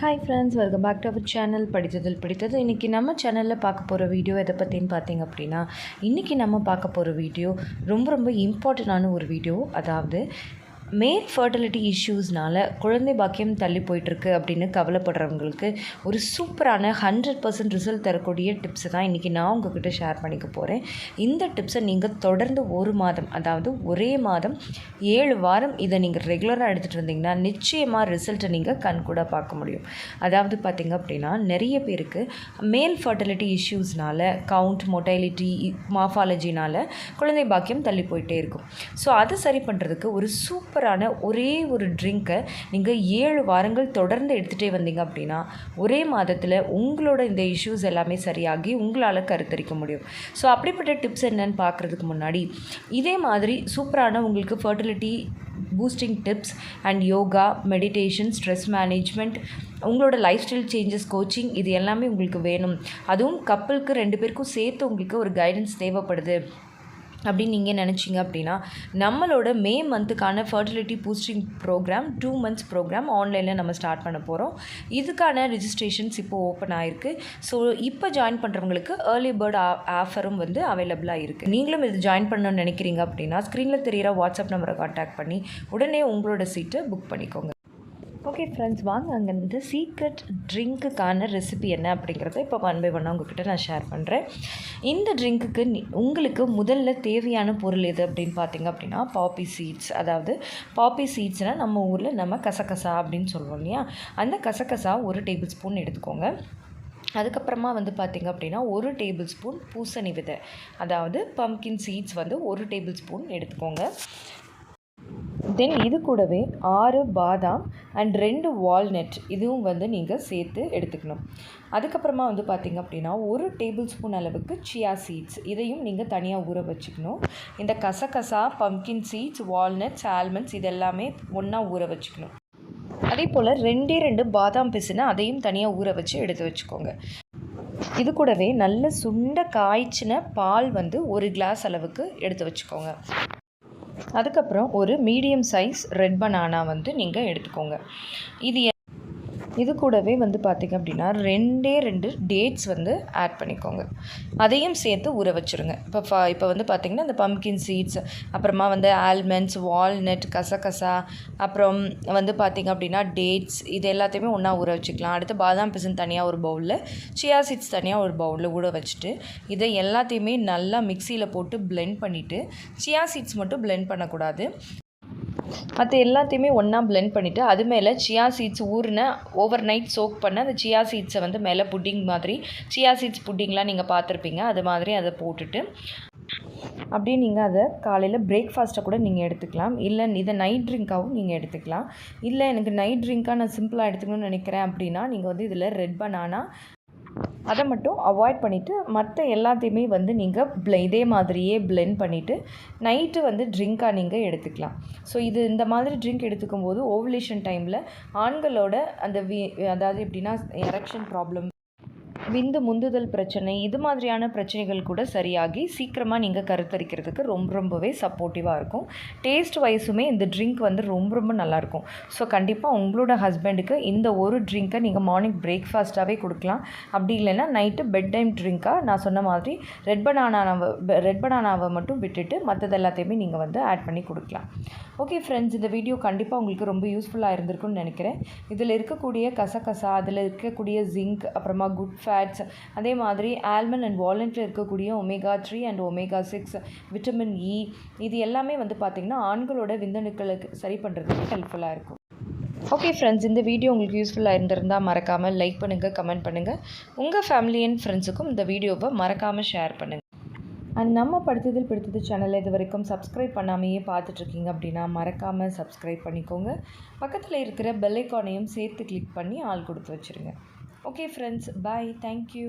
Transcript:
Hi friends, welcome back to our channel படித்ததில் பிடித்தது. இன்றைக்கி நம்ம சேனலில் பார்க்க போகிற வீடியோ எதை பற்றின்னு பார்த்தீங்க அப்படின்னா, இன்றைக்கி நம்ம பார்க்க போகிற வீடியோ ரொம்ப இம்பார்ட்டண்ட்டான ஒரு வீடியோ. அதாவது மேல் ஃபர்டிலிட்டி இஷ்யூஸ்னால் குழந்தை பாக்கியம் தள்ளி போயிட்டுருக்கு அப்படின்னு கவலைப்படுறவங்களுக்கு ஒரு சூப்பரான 100% ரிசல்ட் தரக்கூடிய டிப்ஸை தான் இன்றைக்கி நான் உங்கள்கிட்ட ஷேர் பண்ணிக்க போகிறேன். இந்த டிப்ஸை நீங்கள் தொடர்ந்து ஒரு மாதம், அதாவது ஒரே மாதம் 7 வாரம் இதை நீங்கள் ரெகுலராக எடுத்துகிட்டு இருந்தீங்கன்னா நிச்சயமாக ரிசல்ட்டை நீங்கள் கண்கூட பார்க்க முடியும். அதாவது பார்த்திங்க அப்படின்னா, நிறைய பேருக்கு மேல் ஃபர்டிலிட்டி இஷ்யூஸ்னால், கவுண்ட், மொட்டைலிட்டி, மார்ஃபாலஜினால் குழந்தை பாக்கியம் தள்ளி போயிட்டே இருக்கும். ஸோ அதை சரி பண்ணுறதுக்கு ஒரு சூப்பரான ஒரே ஒரு ட்ரிங்க்கை நீங்கள் 7 வாரங்கள் தொடர்ந்து எடுத்துகிட்டே வந்தீங்க அப்படின்னா ஒரே மாதத்தில் உங்களோட இந்த இஷ்யூஸ் எல்லாமே சரியாகி உங்களால் கருத்தரிக்க முடியும். ஸோ அப்படிப்பட்ட டிப்ஸ் என்னென்னு பார்க்குறதுக்கு முன்னாடி, இதே மாதிரி சூப்பரான உங்களுக்கு fertility boosting tips and yoga, meditation, stress management, உங்களோட லைஃப் ஸ்டைல் சேஞ்சஸ் கோச்சிங், இது எல்லாமே உங்களுக்கு வேணும், அதுவும் கப்பலுக்கு 2 பேருக்கும் சேர்த்து உங்களுக்கு ஒரு கைடன்ஸ் தேவைப்படுது அப்படின்னு நீங்கள் நினச்சிங்க அப்படின்னா, நம்மளோட மே மந்த்துக்கான fertility boosting program 2 months program ஆன்லைனில் நம்ம ஸ்டார்ட் பண்ண போகிறோம். இதுக்கான ரிஜிஸ்ட்ரேஷன்ஸ் இப்போது ஓப்பன் ஆகிருக்கு. ஸோ இப்போ ஜாயின் பண்ணுறவங்களுக்கு ஏர்லி பேர்ட் ஆஃபரும் வந்து அவைலபிளாக இருக்குது. நீங்களும் இது ஜாயின் பண்ணணும்னு நினைக்கிறீங்க அப்படின்னா, ஸ்க்ரீனில் தெரிகிற வாட்ஸ்அப் நம்பரை கான்டாக்ட் பண்ணி உடனே உங்களோட சீட்டை புக் பண்ணிக்கோங்க. ஓகே ஃப்ரெண்ட்ஸ், வாங்க அங்கே இந்த சீக்ரெட் ட்ரிங்க்குக்கான ரெசிபி என்ன அப்படிங்கிறத இப்போ 1 by 1 உங்கள்கிட்ட நான் ஷேர் பண்ணுறேன். இந்த ட்ரிங்க்குக்கு உங்களுக்கு முதல்ல தேவையான பொருள் எது அப்படின்னு பார்த்தீங்க அப்படின்னா, பாப்பி சீட்ஸ். அதாவது பாப்பி சீட்ஸ்னால் நம்ம ஊரில் நம்ம கசகசா அப்படின்னு சொல்லுவோம் இல்லையா, அந்த கசகசா 1 டேபிள் ஸ்பூன் எடுத்துக்கோங்க. அதுக்கப்புறமா வந்து பார்த்திங்க அப்படின்னா 1 டேபிள் ஸ்பூன் பூசணி விதை, அதாவது பம்கின் சீட்ஸ் வந்து 1 டேபிள் ஸ்பூன் எடுத்துக்கோங்க. தென் இது கூடவே 6 பாதாம் அண்ட் 2 வால்நட், இதுவும் வந்து நீங்கள் சேர்த்து எடுத்துக்கணும். அதுக்கப்புறமா வந்து பார்த்திங்க அப்படின்னா 1 டேபிள் ஸ்பூன் அளவுக்கு சியா சீட்ஸ், இதையும் நீங்கள் தனியாக ஊற வச்சுக்கணும். இந்த கசகசா, பம்கின் சீட்ஸ், வால்நட்ஸ், ஆல்மண்ட்ஸ் இது எல்லாமே ஒன்றா ஊற வச்சுக்கணும். அதே போல் 2 பாதாம் பிசுன்னு அதையும் தனியாக ஊற வச்சு எடுத்து வச்சுக்கோங்க. இது கூடவே நல்ல சுண்ட காய்ச்சின பால் வந்து 1 கிளாஸ் அளவுக்கு எடுத்து வச்சுக்கோங்க. அதுக்கப்புறம் ஒரு மீடியம் சைஸ் ரெட் பனானா வந்து நீங்கள் எடுத்துக்கோங்க. இது கூடவே வந்து பார்த்திங்க அப்படின்னா 2 டேட்ஸ் வந்து ஆட் பண்ணிக்கோங்க. அதையும் சேர்த்து ஊற வச்சுருங்க. இப்போ வந்து பார்த்திங்கன்னா இந்த பம்கின் சீட்ஸ், அப்புறமா வந்து ஆல்மண்ட்ஸ், வால்நட், கசகசா, அப்புறம் வந்து பார்த்திங்க அப்படின்னா டேட்ஸ், இது எல்லாத்தையுமே ஒன்றா ஊற வச்சுக்கலாம். அடுத்து பாதாம் பிசின் தனியாக ஒரு பவுலில், சியா சீட்ஸ் தனியாக ஒரு பவுலில் ஊற வச்சுட்டு இதை எல்லாத்தையுமே நல்லா மிக்சியில் போட்டு பிளெண்ட் பண்ணிவிட்டு, சியா சீட்ஸ் மட்டும் பிளெண்ட் பண்ணக்கூடாது, மற்ற எல்லாத்தையுமே ஒன்றா பிளெண்ட் பண்ணிவிட்டு அது மேலே சியா சீட்ஸ் ஊறின ஓவர் நைட் சோக் பண்ண அந்த சியா சீட்ஸை வந்து மேலே புட்டிங் மாதிரி, சியா சீட்ஸ் புட்டிங்லாம் நீங்கள் பார்த்துருப்பீங்க, அது மாதிரி அதை போட்டுட்டு அப்படியே நீங்கள் அதை காலையில் பிரேக்ஃபாஸ்ட்டை கூட நீங்கள் எடுத்துக்கலாம். இல்லை இதை நைட் ட்ரிங்க்காகவும் நீங்கள் எடுத்துக்கலாம். இல்லை எனக்கு நைட் ட்ரிங்க்காக நான் சிம்பிளாக எடுத்துக்கணும்னு நினைக்கிறேன் அப்படின்னா, நீங்கள் வந்து இதில் ரெட் பனானா அதை மட்டும் அவாய்ட் பண்ணிவிட்டு மற்ற எல்லாத்தையுமே வந்து நீங்கள் இதே மாதிரியே பிளெண்ட் பண்ணிவிட்டு நைட்டு வந்து ட்ரிங்க்காக நீங்கள் எடுத்துக்கலாம். ஸோ இந்த மாதிரி ட்ரிங்க் எடுத்துக்கும் போது ஓவலேஷன் டைமில் ஆண்களோட அந்த அதாவது எப்படின்னா எரெக்ஷன் ப்ராப்ளம், விந்து முந்துதல் பிரச்சனை, இது மாதிரியான பிரச்சனைகள் கூட சரியாகி சீக்கிரமாக நீங்கள் கருத்தரிக்கிறதுக்கு ரொம்பவே சப்போர்ட்டிவாக இருக்கும். டேஸ்ட் வைஸுமே இந்த ட்ரிங்க் வந்து ரொம்ப நல்லாயிருக்கும். ஸோ கண்டிப்பாக உங்களோட ஹஸ்பண்டுக்கு இந்த ஒரு ட்ரிங்க்கை நீங்கள் மார்னிங் பிரேக்ஃபாஸ்ட்டாகவே கொடுக்கலாம். அப்படி இல்லைன்னா நைட்டு பெட் டைம் ட்ரிங்க்காக நான் சொன்ன மாதிரி ரெட் பனானாவை மட்டும் விட்டுட்டு மற்றது எல்லாத்தையுமே நீங்கள் வந்து ஆட் பண்ணி கொடுக்கலாம். ஓகே ஃப்ரெண்ட்ஸ், இந்த வீடியோ கண்டிப்பாக உங்களுக்கு ரொம்ப யூஸ்ஃபுல்லாக இருந்திருக்குன்னு நினைக்கிறேன். இதில் இருக்கக்கூடிய கசகசா, அதில் இருக்கக்கூடிய ஜிங்க், அப்புறமா குட் ஃபேட்ஸ், அதே மாதிரி ஆல்மண்ட் அண்ட் வால்நட்டில் இருக்கக்கூடிய omega 3 and omega 6, vitamin E, இது எல்லாமே வந்து பார்த்திங்கன்னா ஆண்களோட விந்தணுக்களுக்கு சரி பண்ணுறதுக்கு ஹெல்ப்ஃபுல்லாக இருக்கும். ஓகே ஃப்ரெண்ட்ஸ், இந்த வீடியோ உங்களுக்கு யூஸ்ஃபுல்லாக இருந்திருந்தால் மறக்காமல் லைக் பண்ணுங்கள், கமெண்ட் பண்ணுங்கள். உங்கள் ஃபேமிலி அண்ட் ஃப்ரெண்ட்ஸுக்கும் இந்த வீடியோவை மறக்காமல் ஷேர் பண்ணுங்கள். அண்ட் நம்ம படித்ததில் பிடித்தது சேனலை இது வரைக்கும் சப்ஸ்கிரைப் பண்ணாமையே பார்த்துட்ருக்கீங்க அப்படின்னா மறக்காமல் சப்ஸ்கிரைப் பண்ணிக்கோங்க. பக்கத்தில் இருக்கிற பெல் ஐக்கானையும் சேர்த்து கிளிக் பண்ணி ஆல் கொடுத்து வச்சுருங்க. ஓகே ஃப்ரெண்ட்ஸ், பாய், தேங்க்யூ.